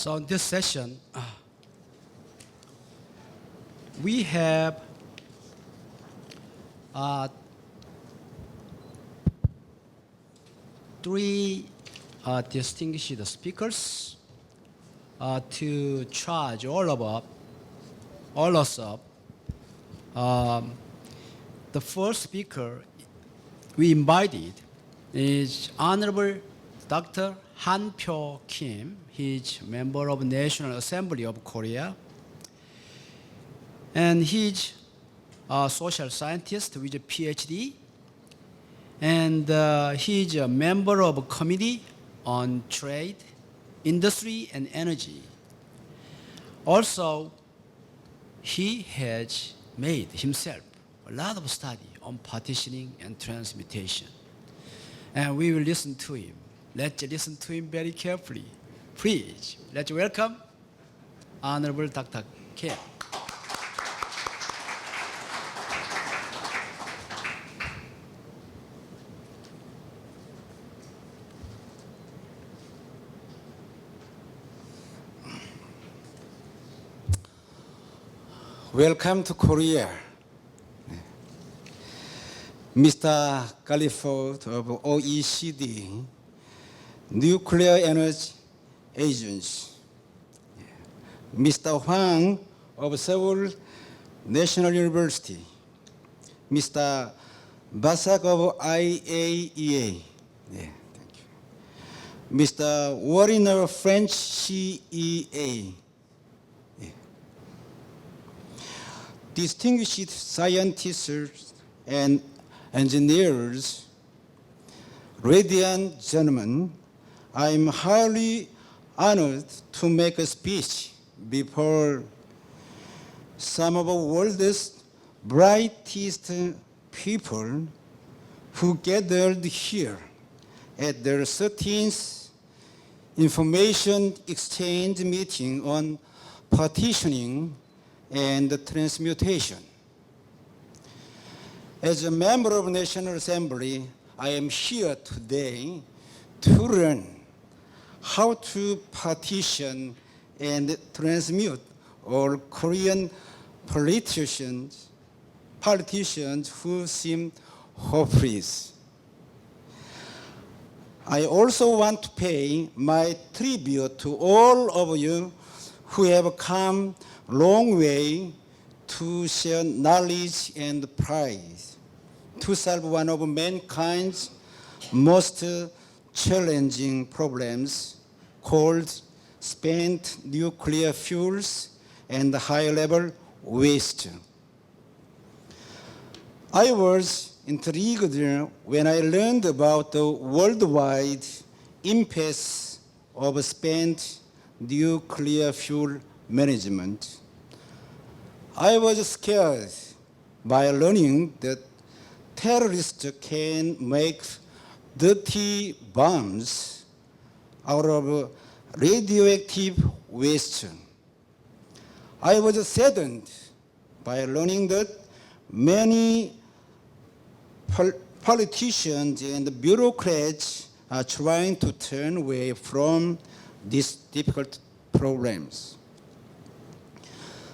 So in this session, we have three distinguished speakers to charge all us up. The first speaker we invited is Honorable Dr. Hanpyo Kim. He's member of National Assembly of Korea, and he's a social scientist with a PhD, and he's a member of a committee on trade, industry, and energy. Also, he has made himself a lot of study on partitioning and transmutation, and we will listen to him. Let's listen to him very carefully. Please, let's welcome Honorable Dr. Kim. Welcome to Korea. Mr. Galliford of OECD, Nuclear Energy Agency, Mr. Hwang of Seoul National University, Mr. Basak of IAEA, thank you. Mr. Warren of French CEA, distinguished scientists and engineers, ladies and gentlemen, I am highly honored to make a speech before some of the world's brightest people who gathered here at their 13th Information Exchange meeting on partitioning and transmutation. As a member of National Assembly, I am here today to learn how to partition and transmute all Korean politicians who seem hopeless. I also want to pay my tribute to all of you who have come a long way to share knowledge and pride to solve one of mankind's most challenging problems called spent nuclear fuels and high-level waste. I was intrigued when I learned about the worldwide impasse of spent nuclear fuel management. I was scared by learning that terrorists can make dirty bombs out of radioactive waste. I was saddened by learning that many politicians and bureaucrats are trying to turn away from these difficult problems.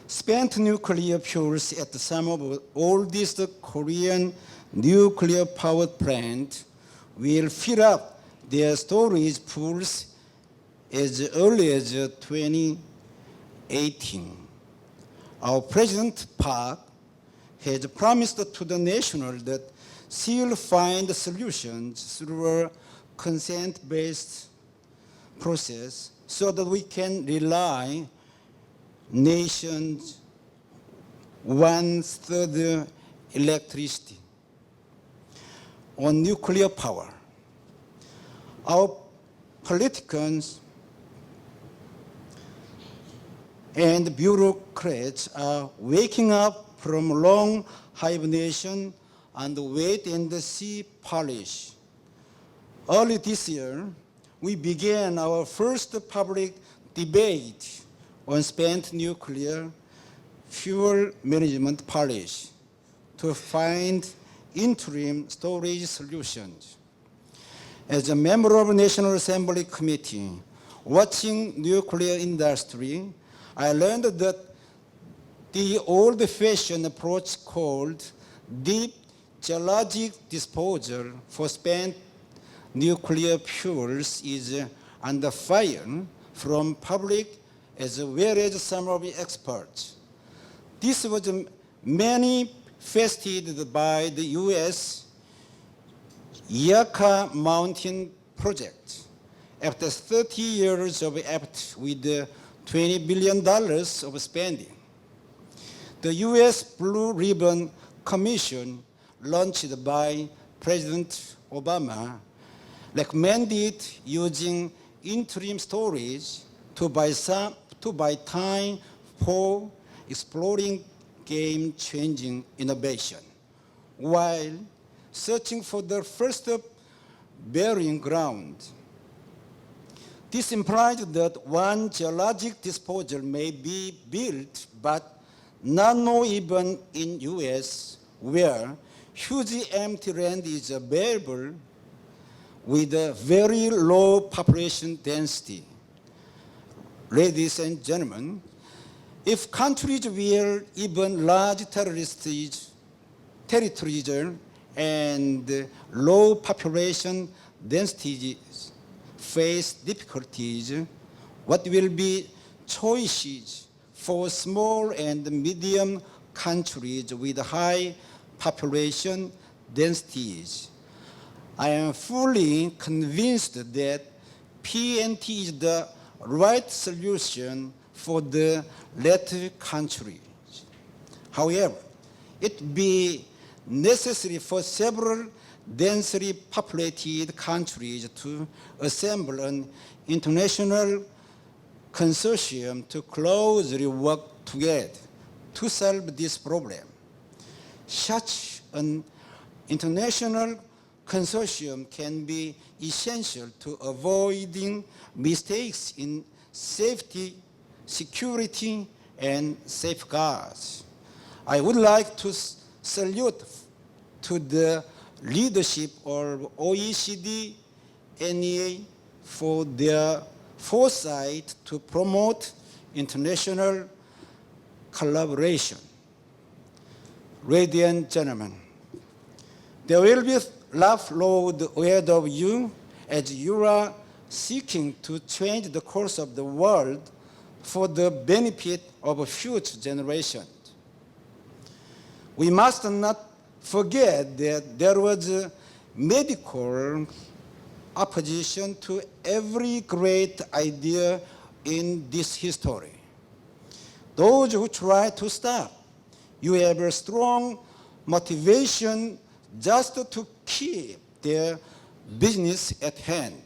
Spent nuclear fuels at some of the oldest Korean nuclear power plants will fill up their storage pools as early as 2018. Our President Park has promised to the nation that she will find solutions through a consent-based process so that we can rely nation's 1/3 electricity on nuclear power. Our politicians and bureaucrats are waking up from long hibernation and wait and see policy. Early this year, we began our first public debate on spent nuclear fuel management policy to find interim storage solutions. As a member of the National Assembly Committee watching nuclear industry, I learned that the old-fashioned approach called deep geologic disposal for spent nuclear fuels is under fire from public as well as some of the experts. This was manifested by the U.S. Yucca Mountain project. After 30 years of Iempt with $20 billion of spending, the U.S. Blue Ribbon Commission, launched by President Obama, recommended using interim storage to buy time for exploring game-changing innovation, while searching for the first burying ground. This implies that one geologic disposal may be built, but not even in U.S., where huge empty land is available with a very low population density. Ladies and gentlemen, if countries with even large territories and low population densities face difficulties, what will be choices for small and medium countries with high population densities? I am fully convinced that PNT is the right solution for the latter countries. However, it would be necessary for several densely populated countries to assemble an international consortium to closely work together to solve this problem. Such an international consortium can be essential to avoiding mistakes in safety, security, and safeguards. I would like to salute to the leadership of OECD, NEA for their foresight to promote international collaboration. Ladies and gentlemen, there will be laugh load ahead of you as you are seeking to change the course of the world for the benefit of future generations. We must not forget that there was a medical opposition to every great idea in this history. Those who try to stop, you have a strong motivation just to keep their business at hand.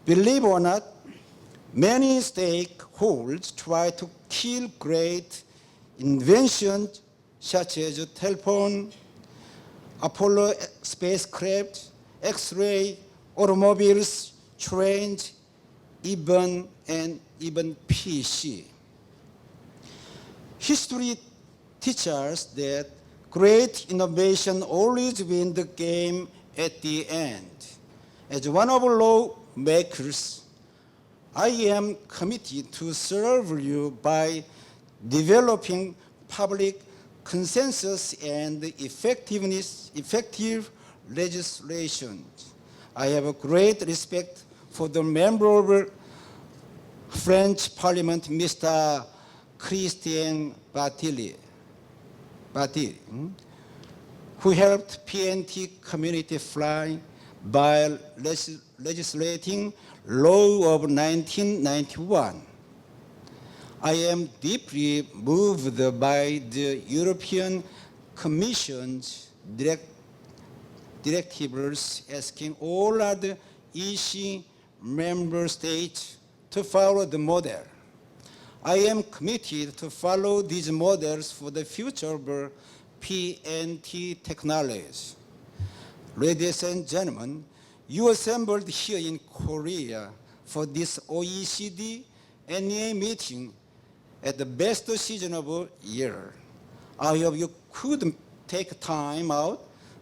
Believe it or not, many stakeholders try to kill great inventions such as telephone, Apollo spacecraft, X-ray, automobiles, trains, even PC. History teaches us that great innovation always wins the game at the end. As one of the lawmakers, I am committed to serve you by developing public consensus and effective legislation. I have a great respect for the member of French Parliament, Mr. Christian Batilly, who helped PNT community fly by legislating law of 1991. I am deeply moved by the European Commission's directives asking all other EC member states to follow the model. I am committed to follow these models for the future of PNT technologies. Ladies and gentlemen, you assembled here in Korea for this OECD NEA meeting at the best season of the year. I hope you could take time out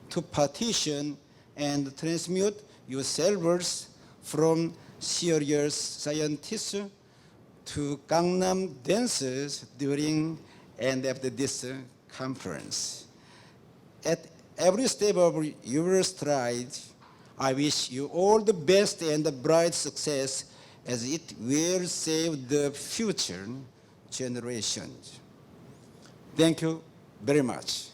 to petition and transmute your servers from serious scientists to Gangnam dancers during and after this conference. At every step of your stride, I wish you all the best and the bright success as it will save the future generations. Thank you very much.